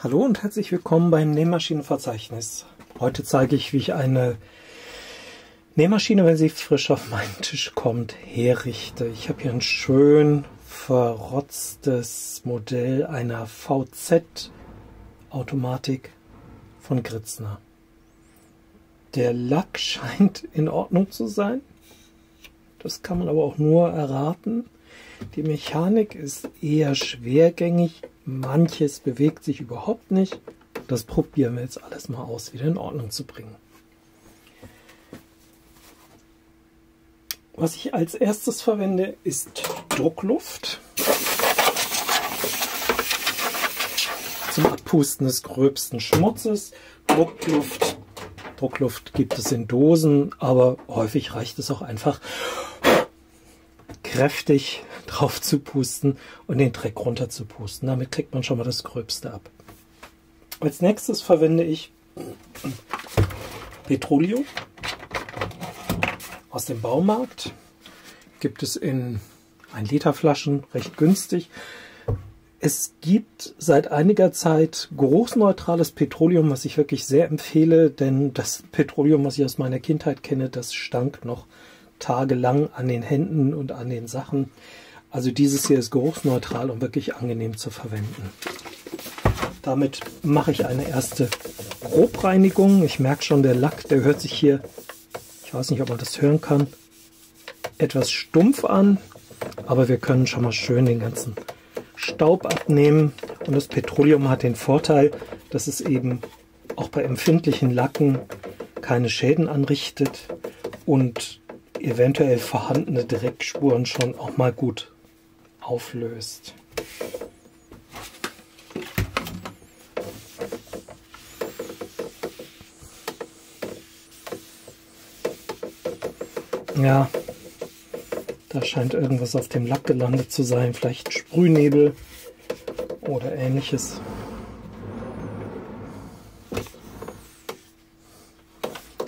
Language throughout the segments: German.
Hallo und herzlich willkommen beim Nähmaschinenverzeichnis. Heute zeige ich, wie ich eine Nähmaschine, wenn sie frisch auf meinen Tisch kommt, herrichte. Ich habe hier ein schön verrotztes Modell einer VZ-Automatik von Gritzner. Der Lack scheint in Ordnung zu sein. Das kann man aber auch nur erraten. Die Mechanik ist eher schwergängig. Manches bewegt sich überhaupt nicht. Das probieren wir jetzt alles mal aus, wieder in Ordnung zu bringen. Was ich als erstes verwende, ist Druckluft. Zum Abpusten des gröbsten Schmutzes. Druckluft gibt es in Dosen, aber häufig reicht es auch einfach, kräftig drauf zu pusten und den Dreck runter zu pusten. Damit kriegt man schon mal das Gröbste ab. Als nächstes verwende ich Petroleum aus dem Baumarkt. Gibt es in 1 Liter Flaschen, recht günstig. Es gibt seit einiger Zeit geruchsneutrales Petroleum, was ich wirklich sehr empfehle, denn das Petroleum, was ich aus meiner Kindheit kenne, das stank noch tagelang an den Händen und an den Sachen. Also dieses hier ist geruchsneutral und wirklich angenehm zu verwenden. Damit mache ich eine erste Grobreinigung. Ich merke schon, der Lack, der hört sich hier, ich weiß nicht, ob man das hören kann, etwas stumpf an. Aber wir können schon mal schön den ganzen Staub abnehmen. Und das Petroleum hat den Vorteil, dass es eben auch bei empfindlichen Lacken keine Schäden anrichtet und eventuell vorhandene Dreckspuren schon auch mal gut auflöst. Ja, da scheint irgendwas auf dem Lack gelandet zu sein, vielleicht Sprühnebel oder ähnliches.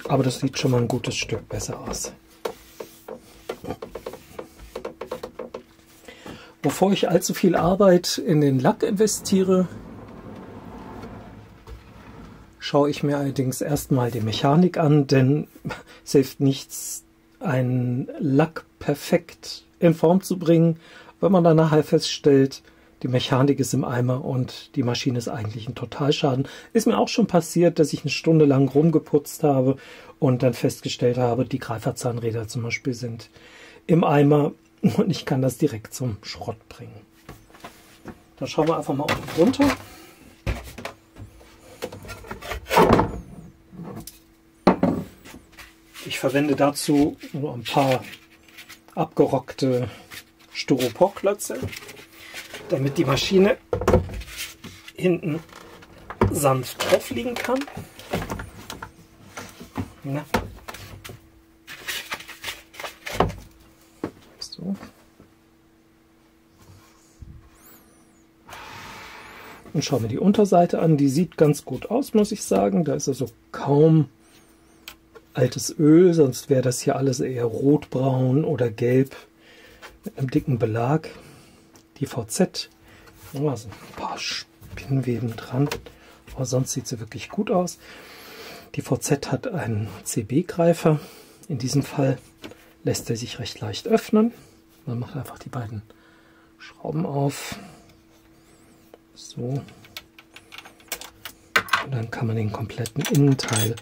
Aber das sieht schon mal ein gutes Stück besser aus. Bevor ich allzu viel Arbeit in den Lack investiere, schaue ich mir allerdings erstmal die Mechanik an, denn es hilft nichts, einen Lack perfekt in Form zu bringen, wenn man dann nachher feststellt, die Mechanik ist im Eimer und die Maschine ist eigentlich ein Totalschaden. Ist mir auch schon passiert, dass ich eine Stunde lang rumgeputzt habe und dann festgestellt habe, die Greiferzahnräder zum Beispiel sind im Eimer. Und ich kann das direkt zum Schrott bringen. Dann schauen wir einfach mal unten runter. Ich verwende dazu nur ein paar abgerockte Styroporklötze, damit die Maschine hinten sanft drauf liegen kann. Na. So. Und schauen wir die Unterseite an. Die sieht ganz gut aus, muss ich sagen. Da ist also kaum altes Öl, sonst wäre das hier alles eher rotbraun oder gelb mit einem dicken Belag. Die VZ, da sind ein paar Spinnweben dran, aber sonst sieht sie wirklich gut aus. Die VZ hat einen CB-Greifer. In diesem Fall lässt er sich recht leicht öffnen. Man macht einfach die beiden Schrauben auf. So. Und dann kann man den kompletten Innenteil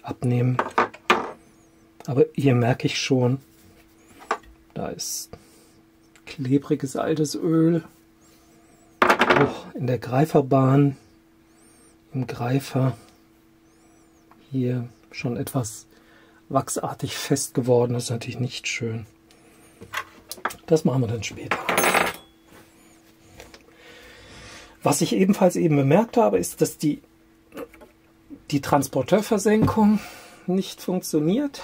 abnehmen. Aber hier merke ich schon, da ist klebriges altes Öl. Auch in der Greiferbahn, im Greifer hier schon etwas wachsartig fest geworden. Das ist natürlich nicht schön. Das machen wir dann später. Was ich ebenfalls eben bemerkt habe, ist, dass die Transporteurversenkung nicht funktioniert.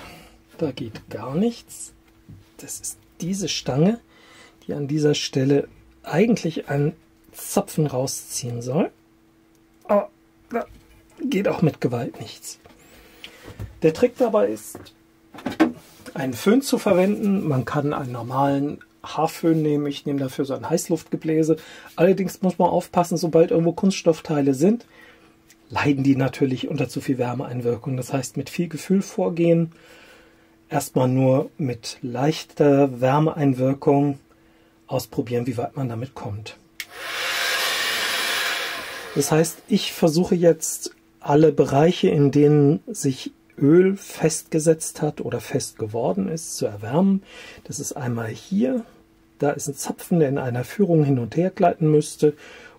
Da geht gar nichts. Das ist diese Stange, die an dieser Stelle eigentlich einen Zapfen rausziehen soll. Aber da geht auch mit Gewalt nichts. Der Trick dabei ist, einen Föhn zu verwenden. Man kann einen normalen Haarföhn nehmen. Ich nehme dafür so ein Heißluftgebläse. Allerdings muss man aufpassen, sobald irgendwo Kunststoffteile sind, leiden die natürlich unter zu viel Wärmeeinwirkung. Das heißt, mit viel Gefühl vorgehen. Erstmal nur mit leichter Wärmeeinwirkung ausprobieren, wie weit man damit kommt. Das heißt, ich versuche jetzt alle Bereiche, in denen sich Öl festgesetzt hat oder fest geworden ist, zu erwärmen. Das ist einmal hier, da ist ein Zapfen, der in einer Führung hin und her gleiten müsste,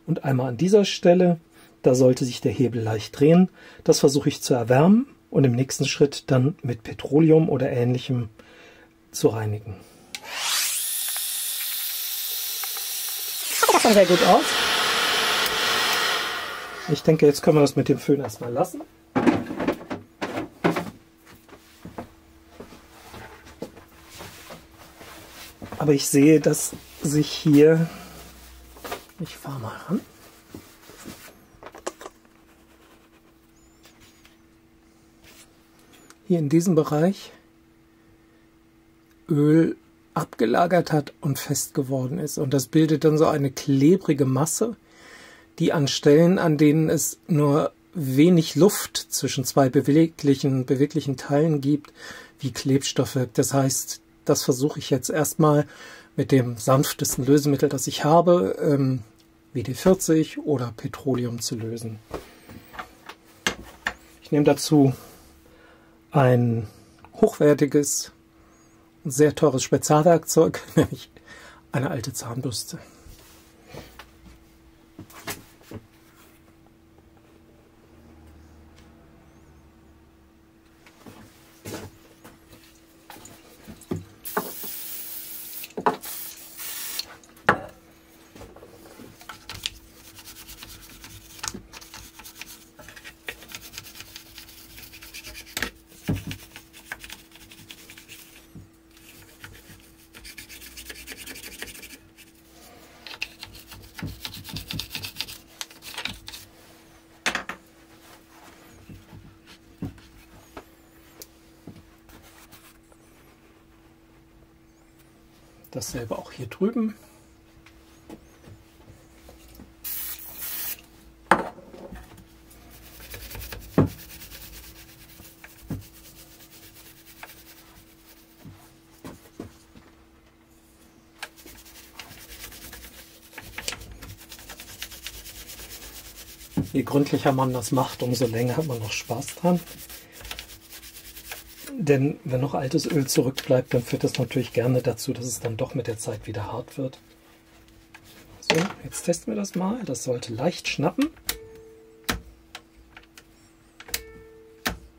und einmal an dieser Stelle, da sollte sich der Hebel leicht drehen. Das versuche ich zu erwärmen und im nächsten Schritt dann mit Petroleum oder Ähnlichem zu reinigen. Das sah sehr gut aus. Ich denke, jetzt können wir das mit dem Föhn erstmal lassen. Aber ich sehe, dass sich hier, ich fahre mal ran, hier in diesem Bereich Öl abgelagert hat und fest geworden ist. Und das bildet dann so eine klebrige Masse, die an Stellen, an denen es nur wenig Luft zwischen zwei beweglichen Teilen gibt, wie Klebstoff wirkt. Das heißt, das versuche ich jetzt erstmal mit dem sanftesten Lösemittel, das ich habe, WD-40 oder Petroleum zu lösen. Ich nehme dazu ein hochwertiges, sehr teures Spezialwerkzeug, nämlich eine alte Zahnbürste. Dasselbe auch hier drüben. Je gründlicher man das macht, umso länger hat man noch Spaß dran. Denn wenn noch altes Öl zurückbleibt, dann führt das natürlich gerne dazu, dass es dann doch mit der Zeit wieder hart wird. So, jetzt testen wir das mal. Das sollte leicht schnappen.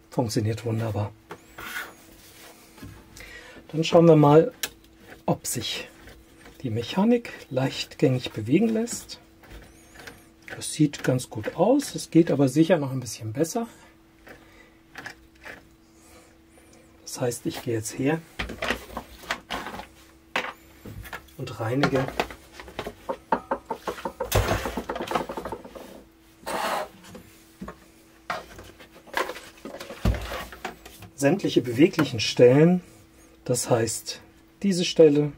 Funktioniert wunderbar. Dann schauen wir mal, ob sich die Mechanik leichtgängig bewegen lässt. Das sieht ganz gut aus. Es geht aber sicher noch ein bisschen besser. Das heißt, ich gehe jetzt her und reinige sämtliche beweglichen Stellen. Das heißt, diese Stelle,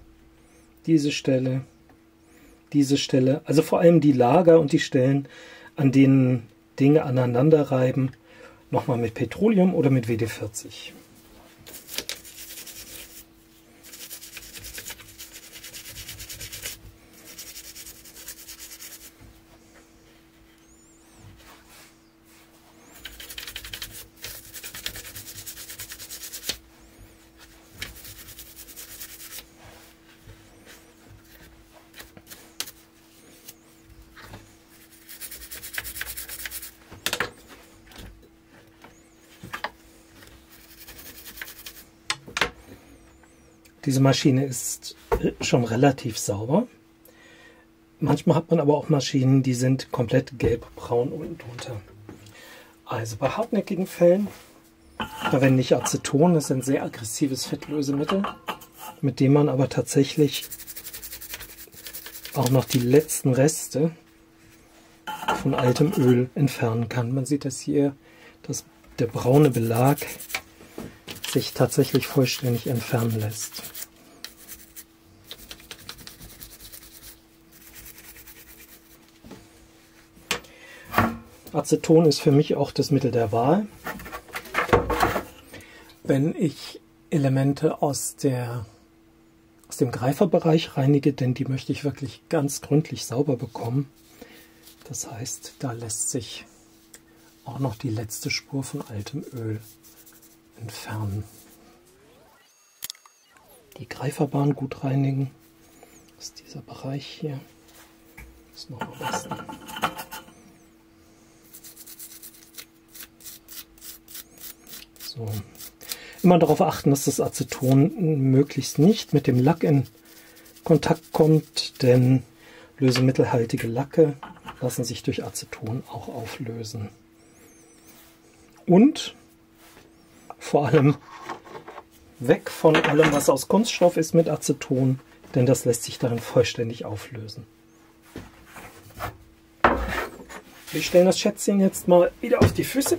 diese Stelle, diese Stelle, also vor allem die Lager und die Stellen, an denen Dinge aneinander reiben, nochmal mit Petroleum oder mit WD-40. Diese Maschine ist schon relativ sauber. Manchmal hat man aber auch Maschinen, die sind komplett gelb-braun unten drunter. Also bei hartnäckigen Fällen verwende ich Aceton. Das ist ein sehr aggressives Fettlösemittel, mit dem man aber tatsächlich auch noch die letzten Reste von altem Öl entfernen kann. Man sieht das hier, dass der braune Belag sich tatsächlich vollständig entfernen lässt. Aceton ist für mich auch das Mittel der Wahl. Wenn ich Elemente aus dem Greiferbereich reinige, denn die möchte ich wirklich ganz gründlich sauber bekommen. Das heißt, da lässt sich auch noch die letzte Spur von altem Öl entfernen. Die Greiferbahn gut reinigen. Das ist dieser Bereich hier. Das ist noch am besten. So. Immer darauf achten, dass das Aceton möglichst nicht mit dem Lack in Kontakt kommt, denn lösemittelhaltige Lacke lassen sich durch Aceton auch auflösen. Und vor allem weg von allem, was aus Kunststoff ist mit Aceton, denn das lässt sich darin vollständig auflösen. Wir stellen das Schätzchen jetzt mal wieder auf die Füße.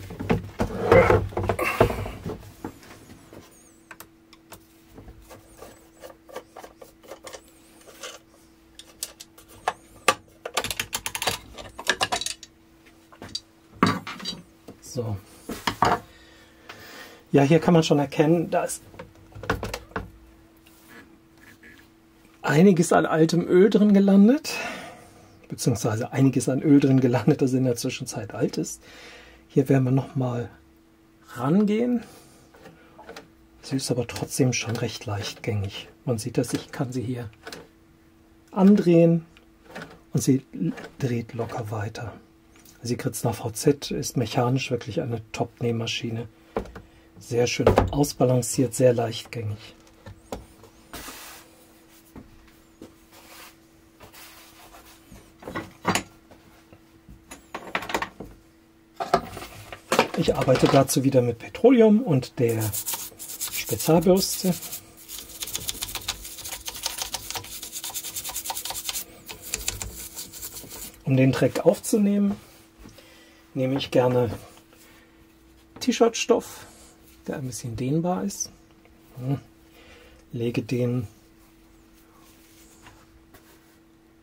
So. Ja, hier kann man schon erkennen, da ist einiges an altem Öl drin gelandet, beziehungsweise einiges an Öl drin gelandet, das in der Zwischenzeit alt ist. Hier werden wir nochmal rangehen. Sie ist aber trotzdem schon recht leichtgängig. Man sieht das, ich kann sie hier andrehen und sie dreht locker weiter. Sie Kritzner VZ ist mechanisch wirklich eine Top-Nähmaschine. Sehr schön ausbalanciert, sehr leichtgängig. Ich arbeite dazu wieder mit Petroleum und der Spezialbürste. Um den Dreck aufzunehmen, nehme ich gerne T-Shirt-Stoff, der ein bisschen dehnbar ist. Lege den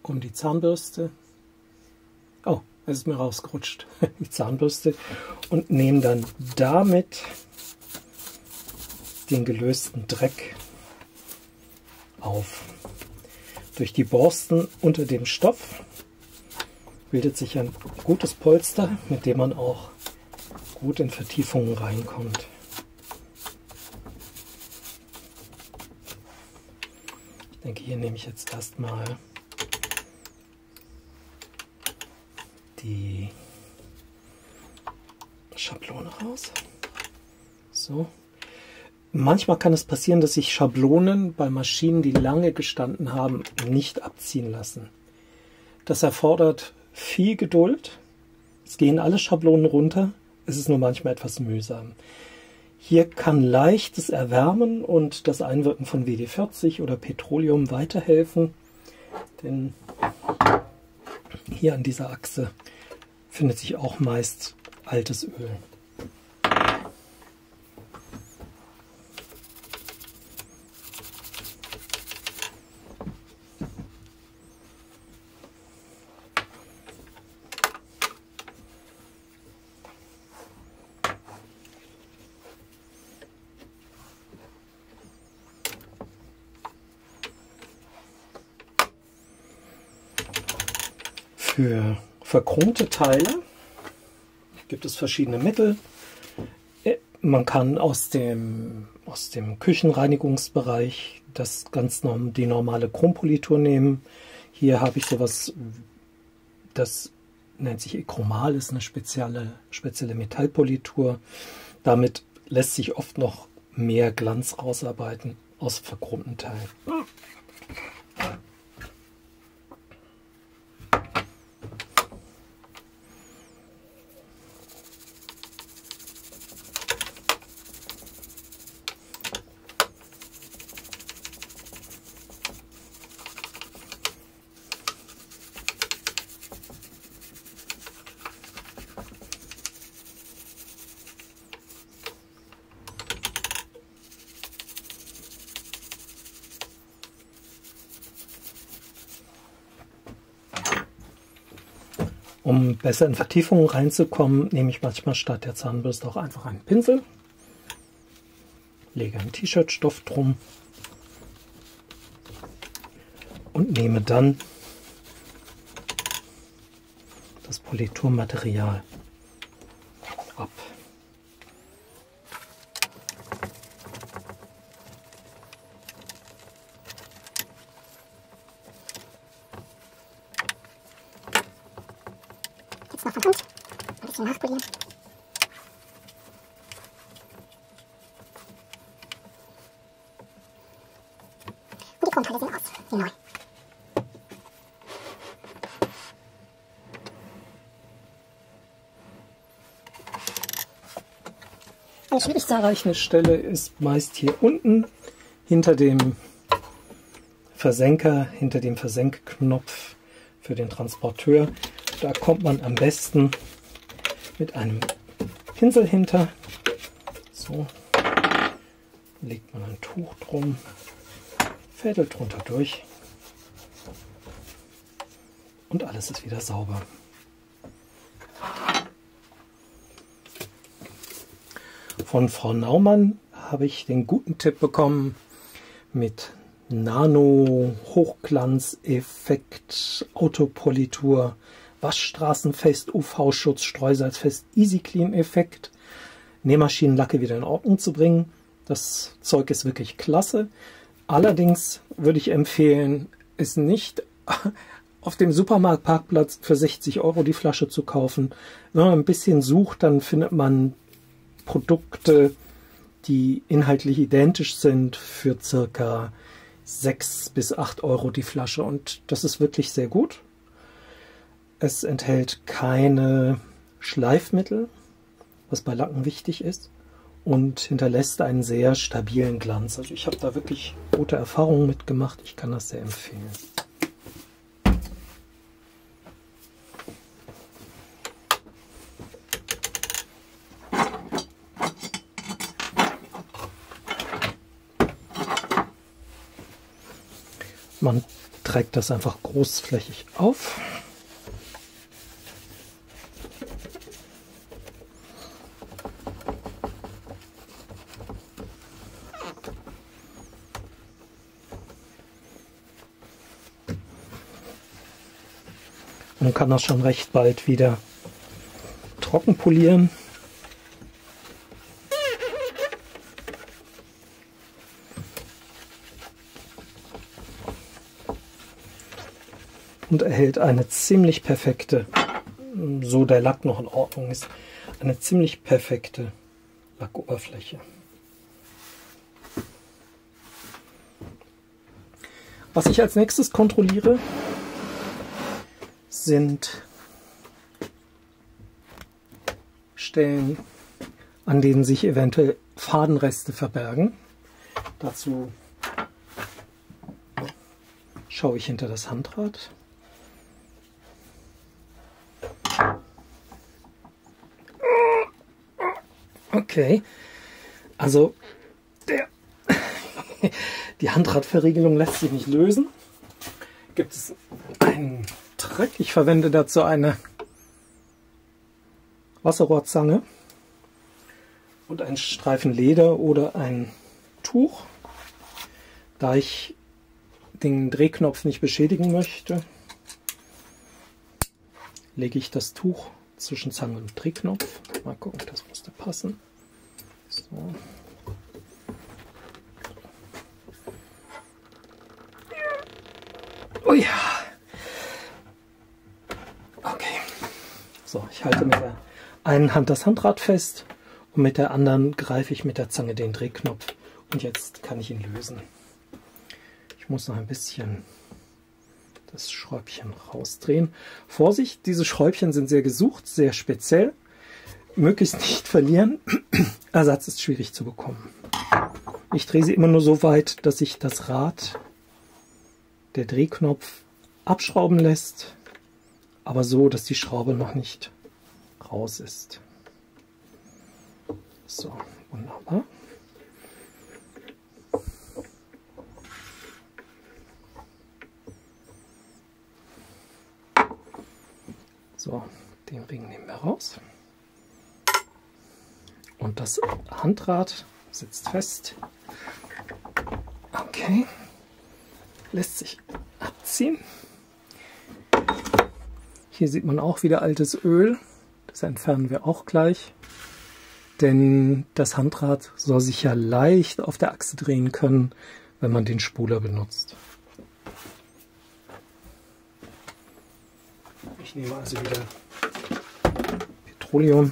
um die Zahnbürste. Oh, es ist mir rausgerutscht, die Zahnbürste. Und nehme dann damit den gelösten Dreck auf. Durch die Borsten unter dem Stoff bildet sich ein gutes Polster, mit dem man auch gut in Vertiefungen reinkommt. Ich denke, hier nehme ich jetzt erstmal die Schablone raus. So. Manchmal kann es passieren, dass sich Schablonen bei Maschinen, die lange gestanden haben, nicht abziehen lassen. Das erfordert viel Geduld. Es gehen alle Schablonen runter. Es ist nur manchmal etwas mühsam. Hier kann leichtes Erwärmen und das Einwirken von WD-40 oder Petroleum weiterhelfen. Denn hier an dieser Achse findet sich auch meist altes Öl. Für verchromte Teile gibt es verschiedene Mittel. Man kann aus dem Küchenreinigungsbereich die normale Chrompolitur nehmen. Hier habe ich sowas, das nennt sich Echromal, ist eine spezielle Metallpolitur. Damit lässt sich oft noch mehr Glanz rausarbeiten aus verchromten Teilen. Um besser in Vertiefungen reinzukommen, nehme ich manchmal statt der Zahnbürste auch einfach einen Pinsel, lege einen T-Shirt-Stoff drum und nehme dann das Politurmaterial ab. Jetzt noch von Hand ein bisschen nachpolieren. Und die Chromteile sehen aus wie neu. Die schwierig zu erreichende Stelle ist meist hier unten hinter dem Versenker, hinter dem Versenkknopf für den Transporteur. Da kommt man am besten mit einem Pinsel hinter. So, legt man ein Tuch drum, fädelt drunter durch und alles ist wieder sauber. Von Frau Naumann habe ich den guten Tipp bekommen, mit Nano Hochglanzeffekt, Autopolitur, Waschstraßenfest, UV-Schutz, Streusalzfest, Easy Clean Effekt, Nähmaschinenlacke wieder in Ordnung zu bringen. Das Zeug ist wirklich klasse. Allerdings würde ich empfehlen, es nicht auf dem Supermarktparkplatz für 60 € die Flasche zu kaufen. Wenn man ein bisschen sucht, dann findet man Produkte, die inhaltlich identisch sind, für circa 6 bis 8 € die Flasche, und das ist wirklich sehr gut. Es enthält keine Schleifmittel, was bei Lacken wichtig ist, und hinterlässt einen sehr stabilen Glanz. Also ich habe da wirklich gute Erfahrungen mitgemacht, ich kann das sehr empfehlen. Man trägt das einfach großflächig auf. Man kann das schon recht bald wieder trocken polieren. Und erhält eine ziemlich perfekte, so der Lack noch in Ordnung ist, eine ziemlich perfekte Lackoberfläche. Was ich als nächstes kontrolliere, sind Stellen, an denen sich eventuell Fadenreste verbergen. Dazu schaue ich hinter das Handrad. Okay, also die Handradverriegelung lässt sich nicht lösen. Gibt es einen Trick? Ich verwende dazu eine Wasserrohrzange und einen Streifen Leder oder ein Tuch. Da ich den Drehknopf nicht beschädigen möchte, lege ich das Tuch zwischen Zange und Drehknopf. Mal gucken, das müsste passen. So. Oh ja. Okay. So, ich halte mit der einen Hand das Handrad fest und mit der anderen greife ich mit der Zange den Drehknopf. Und jetzt kann ich ihn lösen. Ich muss noch ein bisschen das Schräubchen rausdrehen. Vorsicht, diese Schräubchen sind sehr gesucht, sehr speziell. Möglichst nicht verlieren. Ersatz ist schwierig zu bekommen. Ich drehe sie immer nur so weit, dass sich das Rad, der Drehknopf, abschrauben lässt, aber so, dass die Schraube noch nicht raus ist. So, wunderbar. So, den Ring nehmen wir raus. Und das Handrad sitzt fest. Okay, lässt sich abziehen. Hier sieht man auch wieder altes Öl. Das entfernen wir auch gleich. Denn das Handrad soll sich ja leicht auf der Achse drehen können, wenn man den Spuler benutzt. Ich nehme also wieder Petroleum.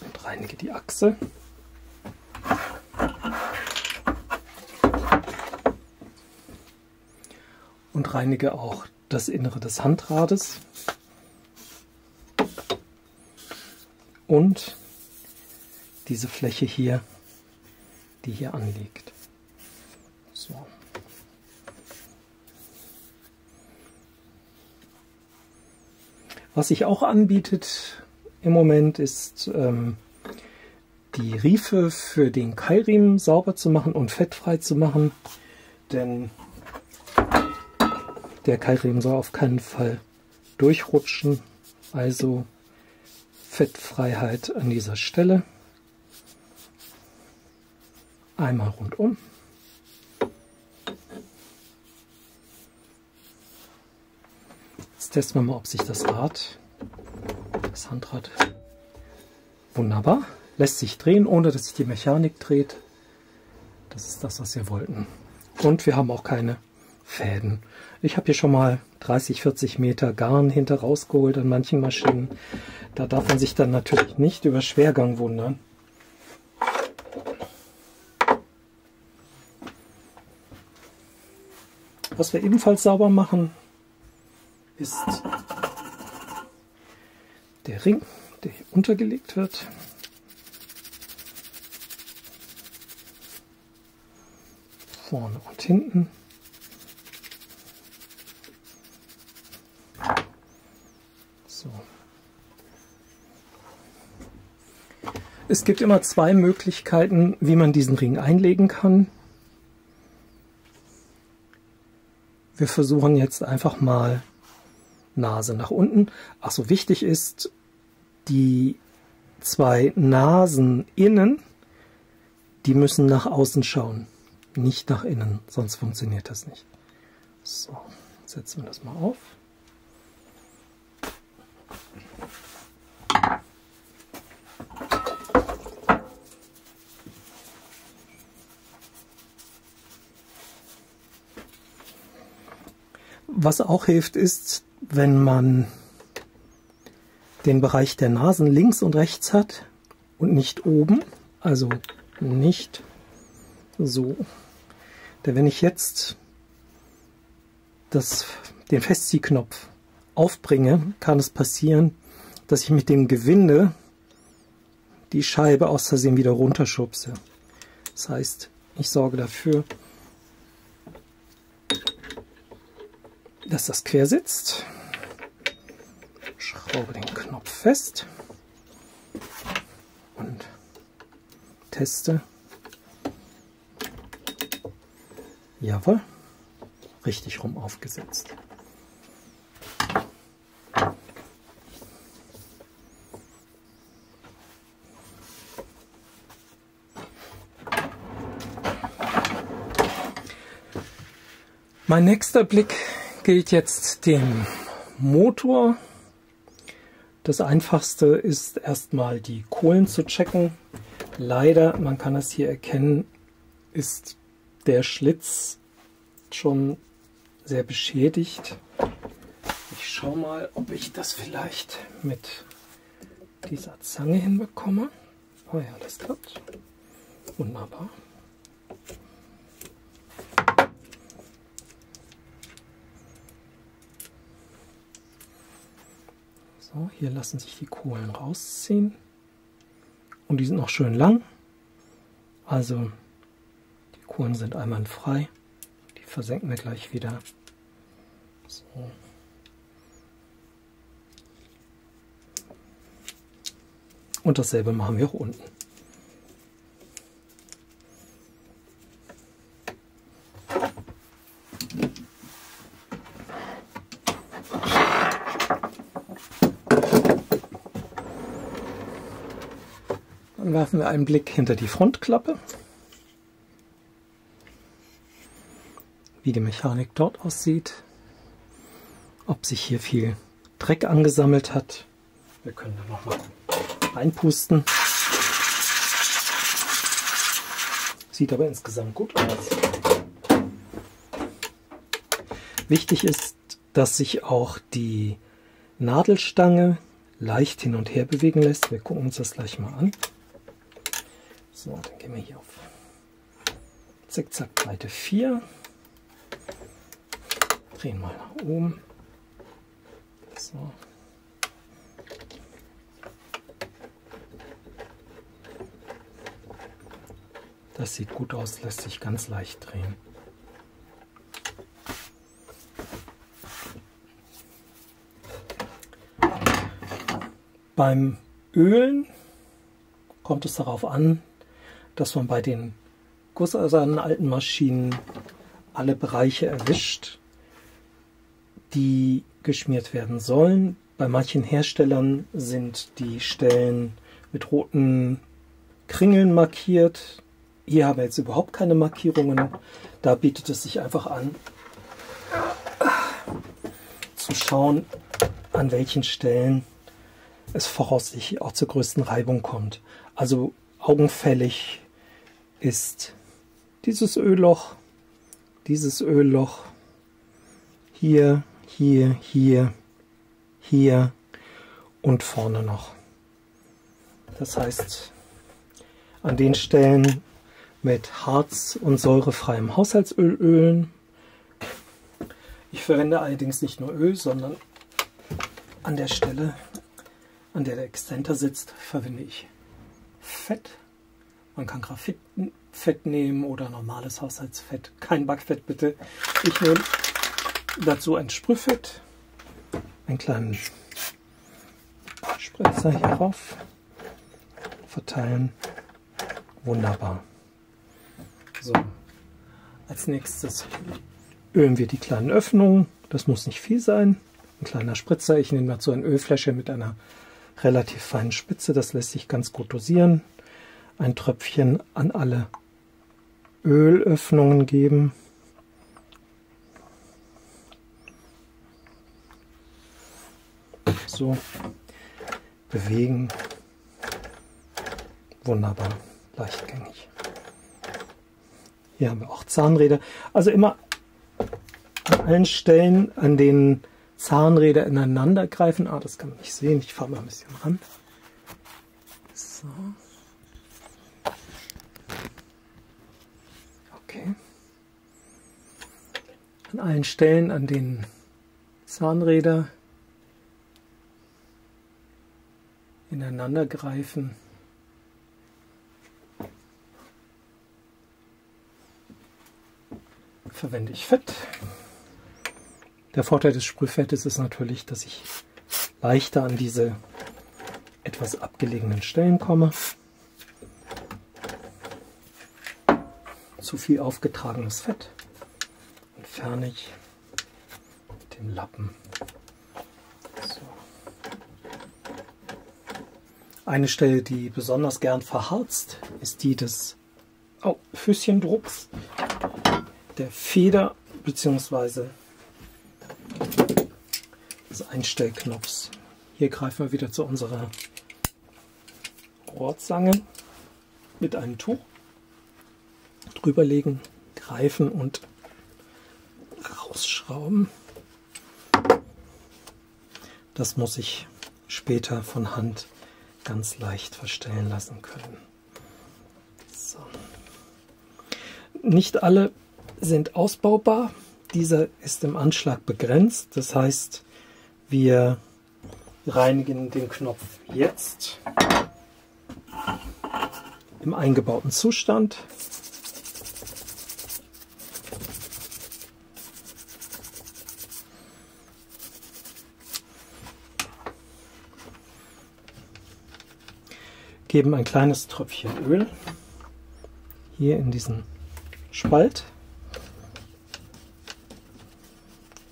Und reinige die Achse. Und reinige auch das Innere des Handrades. Und diese Fläche hier, die hier anliegt. So. Was sich auch anbietet im Moment ist, die Riefe für den Keilriemen sauber zu machen und fettfrei zu machen. Denn der Keilriemen soll auf keinen Fall durchrutschen. Also Fettfreiheit an dieser Stelle. Einmal rundum. Jetzt testen wir mal, ob sich das Handrad, wunderbar, lässt sich drehen, ohne dass sich die Mechanik dreht. Das ist das, was wir wollten. Und wir haben auch keine Fäden. Ich habe hier schon mal 30, 40 Meter Garn hinter rausgeholt an manchen Maschinen. Da darf man sich dann natürlich nicht über Schwergang wundern. Was wir ebenfalls sauber machen, ist der Ring, der hier untergelegt wird. Vorne und hinten. So. Es gibt immer zwei Möglichkeiten, wie man diesen Ring einlegen kann. Wir versuchen jetzt einfach mal Nase nach unten. Ach so, wichtig ist, die zwei Nasen innen, die müssen nach außen schauen, nicht nach innen, sonst funktioniert das nicht. So, setzen wir das mal auf. Was auch hilft, ist, wenn man den Bereich der Nasen links und rechts hat und nicht oben, also nicht so. Denn wenn ich jetzt den Festziehknopf aufbringe, kann es passieren, dass ich mit dem Gewinde die Scheibe aus Versehen wieder runterschubse. Das heißt, ich sorge dafür, dass das quer sitzt. Schraube den Knopf fest und teste. Jawohl, richtig rum aufgesetzt. Mein nächster Blick gilt jetzt dem Motor. Das Einfachste ist erstmal die Kohlen zu checken. Leider, man kann es hier erkennen, ist der Schlitz schon sehr beschädigt. Ich schaue mal, ob ich das vielleicht mit dieser Zange hinbekomme. Oh ja, das klappt. Wunderbar. So, hier lassen sich die Kohlen rausziehen. Und die sind noch schön lang. Also die Kohlen sind einwandfrei. Die versenken wir gleich wieder. So. Und dasselbe machen wir auch unten. Dann werfen wir einen Blick hinter die Frontklappe, wie die Mechanik dort aussieht, ob sich hier viel Dreck angesammelt hat. Wir können da nochmal reinpusten. Sieht aber insgesamt gut aus. Wichtig ist, dass sich auch die Nadelstange leicht hin und her bewegen lässt. Wir gucken uns das gleich mal an. So, dann gehen wir hier auf Zickzackbreite 4. Drehen mal nach oben. So. Das sieht gut aus, lässt sich ganz leicht drehen. Beim Ölen kommt es darauf an, dass man bei den gusseisernen alten Maschinen alle Bereiche erwischt, die geschmiert werden sollen. Bei manchen Herstellern sind die Stellen mit roten Kringeln markiert. Hier haben wir jetzt überhaupt keine Markierungen. Da bietet es sich einfach an, zu schauen, an welchen Stellen es voraussichtlich auch zur größten Reibung kommt. Also augenfällig ist dieses Ölloch, hier, hier, hier, hier und vorne noch. Das heißt, an den Stellen mit harz- und säurefreiem Haushaltsölölen. Ich verwende allerdings nicht nur Öl, sondern an der Stelle, an der Exzenter sitzt, verwende ich Fett. Man kann Graphitfett nehmen oder normales Haushaltsfett. Kein Backfett bitte. Ich nehme dazu ein Sprühfett, einen kleinen Spritzer hier drauf, verteilen. Wunderbar. So, als nächstes ölen wir die kleinen Öffnungen. Das muss nicht viel sein. Ein kleiner Spritzer. Ich nehme dazu ein Ölfläschchen mit einer relativ feinen Spitze. Das lässt sich ganz gut dosieren. Ein Tröpfchen an alle Ölöffnungen geben. So, bewegen. Wunderbar, leichtgängig. Hier haben wir auch Zahnräder. Also immer an allen Stellen, an denen Zahnräder ineinander greifen. Ah, das kann man nicht sehen. Ich fahre mal ein bisschen ran. So. Okay. An allen Stellen, an denen Zahnräder ineinander greifen, verwende ich Fett. Der Vorteil des Sprühfettes ist natürlich, dass ich leichter an diese etwas abgelegenen Stellen komme. Zu viel aufgetragenes Fett entferne ich mit dem Lappen. So. Eine Stelle, die besonders gern verharzt, ist die des Füßchendrucks, der Feder bzw. des Einstellknopfs. Hier greifen wir wieder zu unserer Rohrzange mit einem Tuch drüberlegen, greifen und rausschrauben. Das muss ich später von Hand ganz leicht verstellen lassen können. So. Nicht alle sind ausbaubar. Dieser ist im Anschlag begrenzt. Das heißt, wir reinigen den Knopf jetzt im eingebauten Zustand. geben ein kleines Tröpfchen Öl hier in diesen Spalt.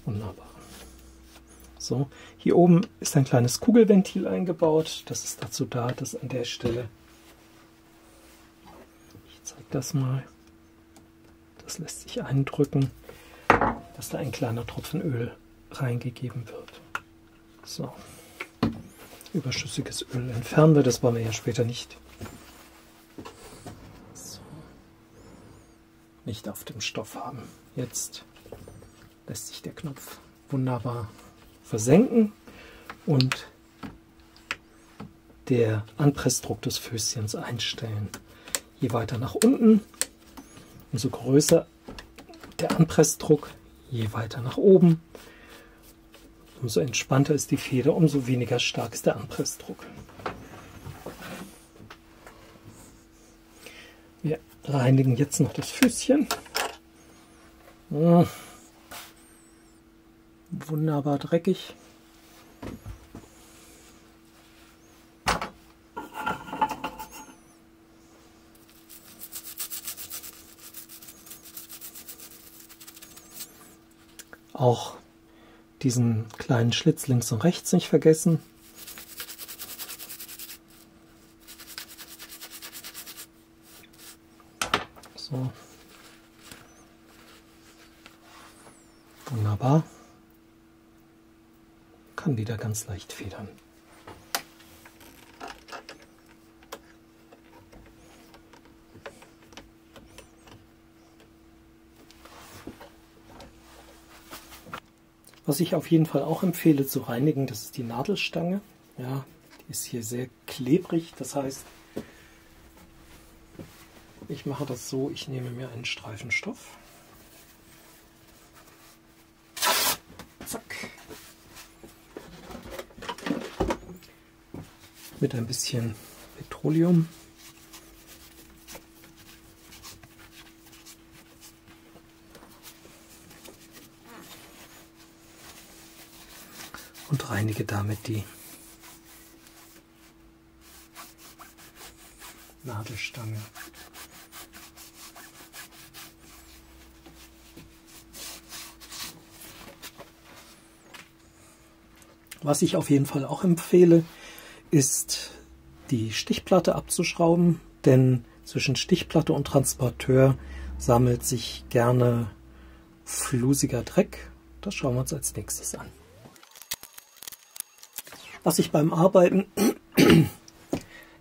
Wunderbar. So, hier oben ist ein kleines Kugelventil eingebaut. Das ist dazu da, dass an der Stelle, ich zeige das mal, das lässt sich eindrücken, dass da ein kleiner Tropfen Öl reingegeben wird. So, überschüssiges Öl entfernen wir, das wollen wir ja später nicht. So. Nicht auf dem Stoff haben. Jetzt lässt sich der Knopf wunderbar versenken und der Anpressdruck des Fößchens einstellen. Je weiter nach unten, umso größer der Anpressdruck, je weiter nach oben, umso entspannter ist die Feder, umso weniger stark ist der Anpressdruck. Wir reinigen jetzt noch das Füßchen. Wunderbar dreckig. Auch diesen kleinen Schlitz links und rechts nicht vergessen. So. Wunderbar. Kann wieder ganz leicht federn. Was ich auf jeden Fall auch empfehle zu reinigen, das ist die Nadelstange. Ja, die ist hier sehr klebrig, das heißt, ich mache das so, ich nehme mir einen Streifen Stoff. Zack. Mit ein bisschen Petroleum. Und reinige damit die Nadelstange. Was ich auf jeden Fall auch empfehle, ist die Stichplatte abzuschrauben, denn zwischen Stichplatte und Transporteur sammelt sich gerne flusiger Dreck. Das schauen wir uns als nächstes an. Was ich beim Arbeiten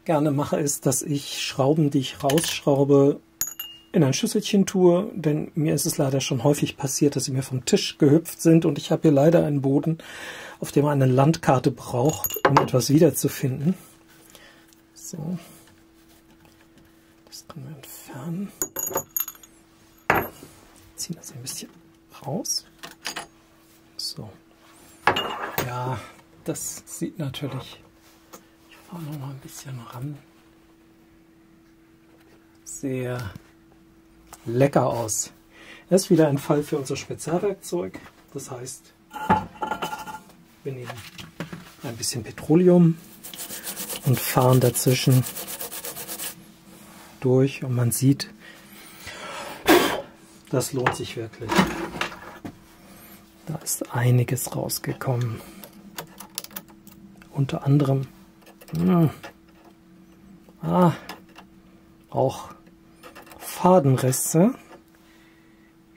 gerne mache, ist, dass ich Schrauben, die ich rausschraube, in ein Schüsselchen tue, denn mir ist es leider schon häufig passiert, dass sie mir vom Tisch gehüpft sind und ich habe hier leider einen Boden, auf dem man eine Landkarte braucht, um etwas wiederzufinden. So, das können wir entfernen. Ziehen das ein bisschen raus. So, ja, das sieht natürlich, ich fahre noch mal ein bisschen ran, sehr lecker aus. Das ist wieder ein Fall für unser Spezialwerkzeug. Das heißt, wir nehmen ein bisschen Petroleum und fahren dazwischen durch und man sieht, das lohnt sich wirklich. Da ist einiges rausgekommen. Unter anderem auch Fadenreste.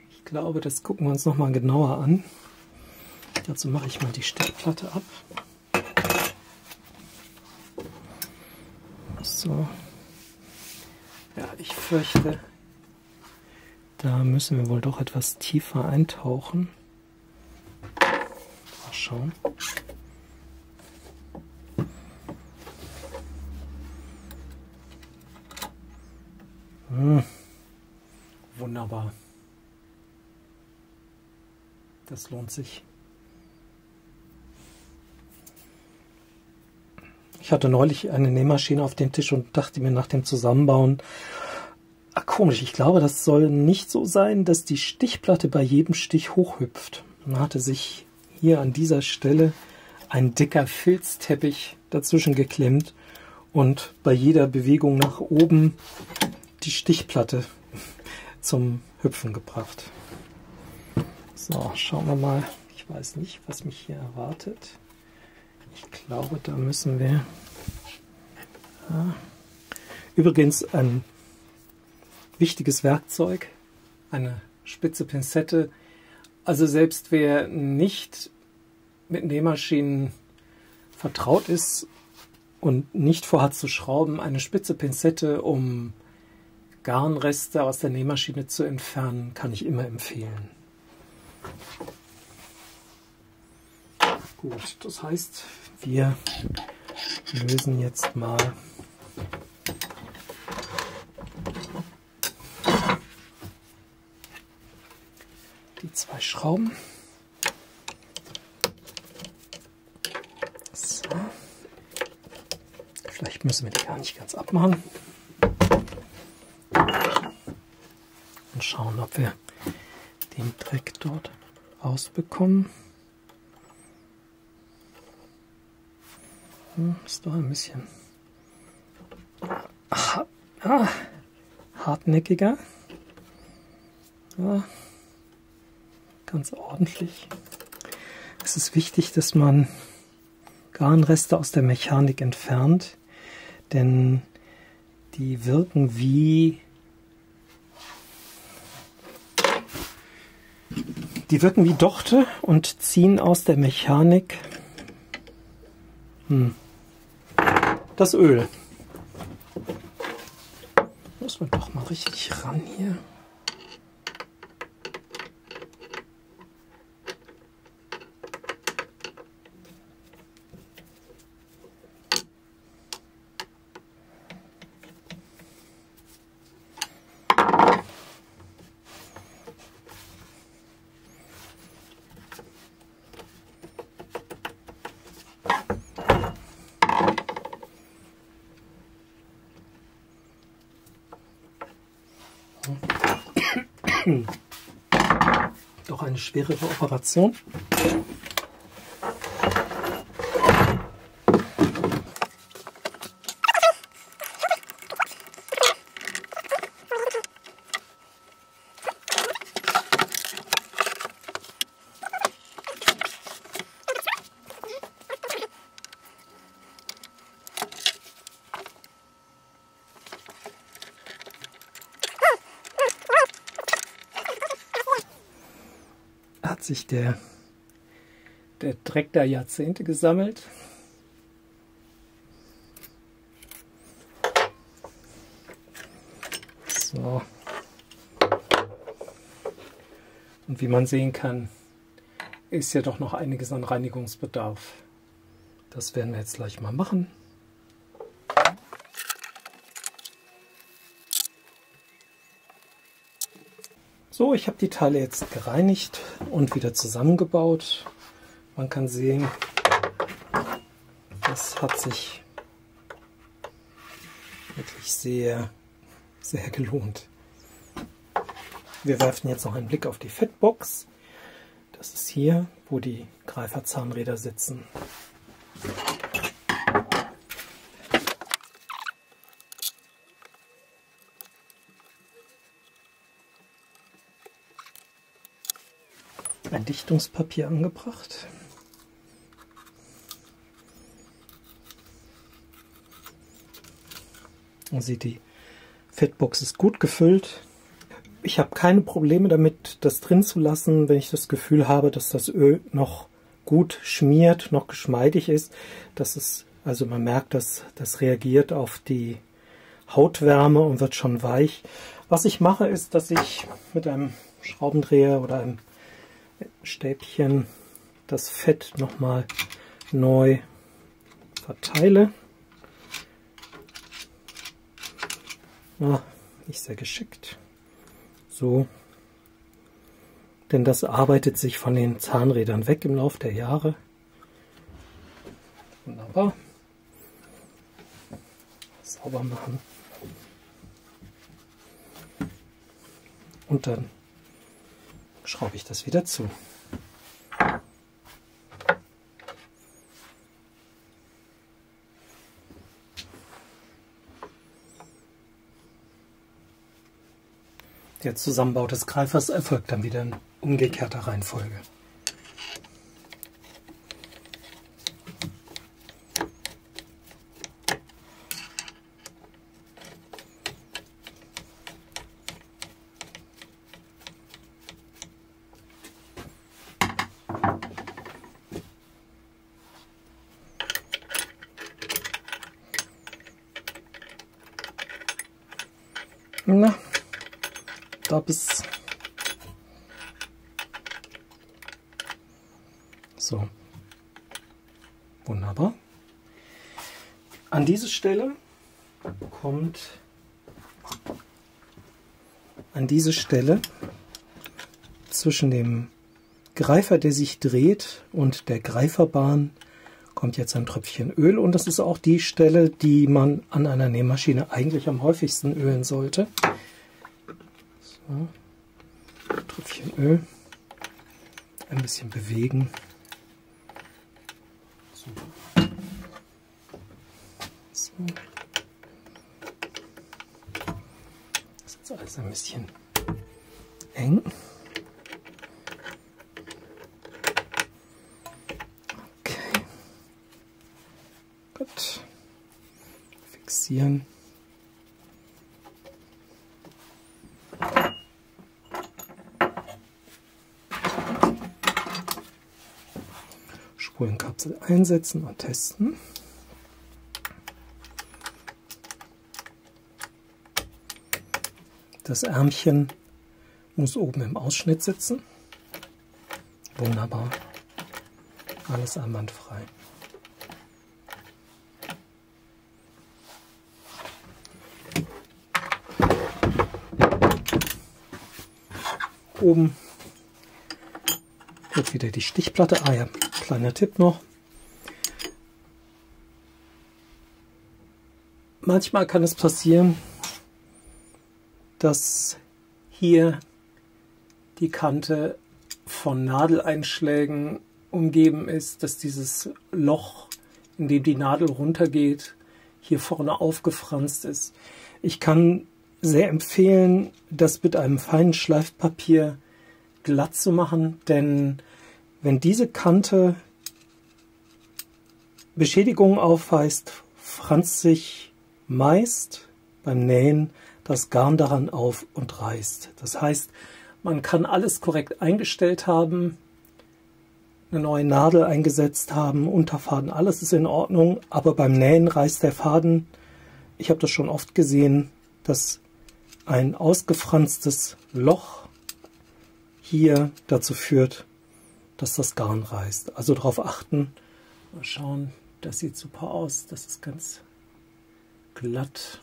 Ich glaube, das gucken wir uns noch mal genauer an. Dazu mache ich mal die Stichplatte ab. So. Ja, ich fürchte, da müssen wir wohl doch etwas tiefer eintauchen. Mal schauen. Wunderbar. Das lohnt sich. Ich hatte neulich eine Nähmaschine auf dem Tisch und dachte mir nach dem Zusammenbauen, komisch, ich glaube, das soll nicht so sein, dass die Stichplatte bei jedem Stich hochhüpft. Man hatte sich hier an dieser Stelle ein dicker Filzteppich dazwischen geklemmt und bei jeder Bewegung nach oben die Stichplatte zum Hüpfen gebracht. So, schauen wir mal. Ich weiß nicht, was mich hier erwartet. Ich glaube, da müssen wir... Ja. Übrigens ein wichtiges Werkzeug, eine spitze Pinzette. Also selbst wer nicht mit Nähmaschinen vertraut ist und nicht vorhat zu schrauben, eine spitze Pinzette, um Garnreste aus der Nähmaschine zu entfernen, kann ich immer empfehlen. Gut, das heißt, wir lösen jetzt mal die 2 Schrauben. So. Vielleicht müssen wir die gar nicht ganz abmachen. Und schauen, ob wir den Dreck dort rausbekommen. Ist doch ein bisschen hartnäckiger. Ja, ganz ordentlich. Es ist wichtig, dass man Garnreste aus der Mechanik entfernt, denn die wirken wie Dochte und ziehen aus der Mechanik das Öl. Muss man doch mal richtig ran hier. Doch eine schwerere Operation. Hat sich der Dreck der Jahrzehnte gesammelt. So. Und wie man sehen kann, ist ja doch noch einiges an Reinigungsbedarf. Das werden wir jetzt gleich mal machen. So, ich habe die Teile jetzt gereinigt und wieder zusammengebaut. Man kann sehen, das hat sich wirklich sehr, sehr gelohnt. Wir werfen jetzt noch einen Blick auf die Fettbox. Das ist hier, wo die Greiferzahnräder sitzen. Ein Dichtungspapier angebracht. Man sieht, die Fettbox ist gut gefüllt. Ich habe keine Probleme damit, das drin zu lassen, wenn ich das Gefühl habe, dass das Öl noch gut schmiert, noch geschmeidig ist. Also man merkt, dass das reagiert auf die Hautwärme und wird schon weich. Was ich mache, ist, dass ich mit einem Schraubendreher oder einem Stäbchen das Fett nochmal neu verteile. Ja, nicht sehr geschickt. So. Denn das arbeitet sich von den Zahnrädern weg im Laufe der Jahre. Wunderbar. Sauber machen. Und dann schraube ich das wieder zu. Der Zusammenbau des Greifers erfolgt dann wieder in umgekehrter Reihenfolge. Na, da bis so. Wunderbar. An diese Stelle kommt zwischen dem Greifer, der sich dreht, und der Greiferbahn kommt jetzt ein Tröpfchen Öl, und das ist auch die Stelle, die man an einer Nähmaschine eigentlich am häufigsten ölen sollte. So. Tröpfchen Öl, ein bisschen bewegen. Super. So. Das ist jetzt alles ein bisschen eng. Gut. Fixieren. Spulenkapsel einsetzen und testen. Das Ärmchen muss oben im Ausschnitt sitzen. Wunderbar. Alles einwandfrei. Oben wird wieder die Stichplatte. Ah ja, kleiner Tipp noch. Manchmal kann es passieren, dass hier die Kante von Nadeleinschlägen umgeben ist, dass dieses Loch, in dem die Nadel runtergeht, hier vorne aufgefranst ist. Ich kann sehr empfehlen, das mit einem feinen Schleifpapier glatt zu machen, denn wenn diese Kante Beschädigungen aufweist, franzt sich meist beim Nähen das Garn daran auf und reißt. Das heißt, man kann alles korrekt eingestellt haben, eine neue Nadel eingesetzt haben, Unterfaden, alles ist in Ordnung, aber beim Nähen reißt der Faden. Ich habe das schon oft gesehen, dass ein ausgefranstes Loch hier dazu führt, dass das Garn reißt. Also darauf achten. Mal schauen, das sieht super aus. Das ist ganz glatt.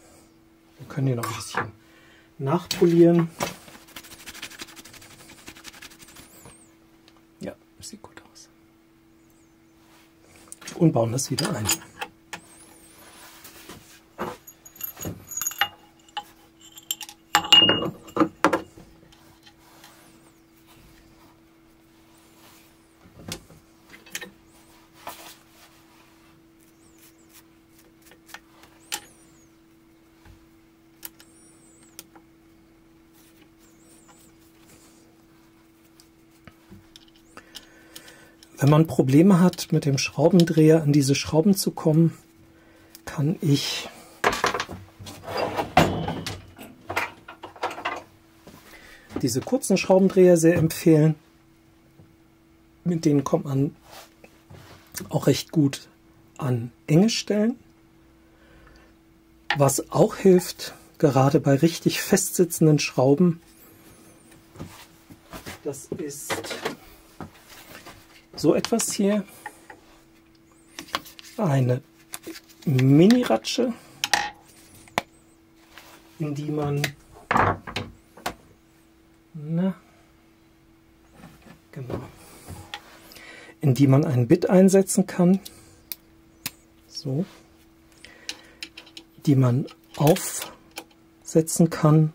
Wir können hier noch ein bisschen nachpolieren. Ja, das sieht gut aus. Und bauen das wieder ein. Wenn man Probleme hat, mit dem Schraubendreher an diese Schrauben zu kommen, kann ich diese kurzen Schraubendreher sehr empfehlen. Mit denen kommt man auch recht gut an enge Stellen. Was auch hilft, gerade bei richtig festsitzenden Schrauben, das ist so etwas hier, eine Mini-Ratsche, in die man ein Bit einsetzen kann, so, die man aufsetzen kann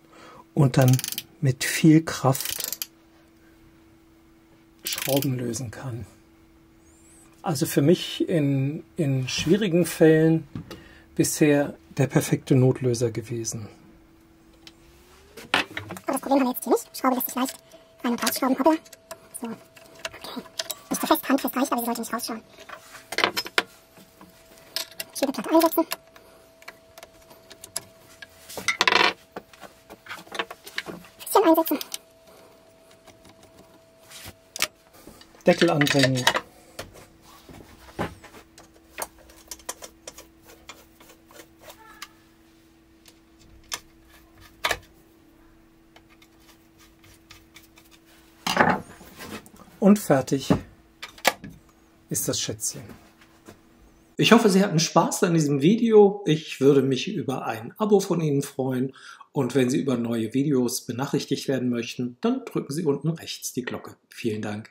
und dann mit viel Kraft Schrauben lösen kann. Also für mich in schwierigen Fällen bisher der perfekte Notlöser gewesen. Alles Problem haben wir jetzt hier nicht. Schraube lässt sich leicht rein und rausschrauben. Hoppla. So. Okay. Nicht so fest, handfest reicht, aber sie sollte nicht rausschauen. Schiebeplatte einsetzen. Bisschen einsetzen. Deckel anbringen. Und fertig ist das Schätzchen. Ich hoffe, Sie hatten Spaß an diesem Video. Ich würde mich über ein Abo von Ihnen freuen. Und wenn Sie über neue Videos benachrichtigt werden möchten, dann drücken Sie unten rechts die Glocke. Vielen Dank.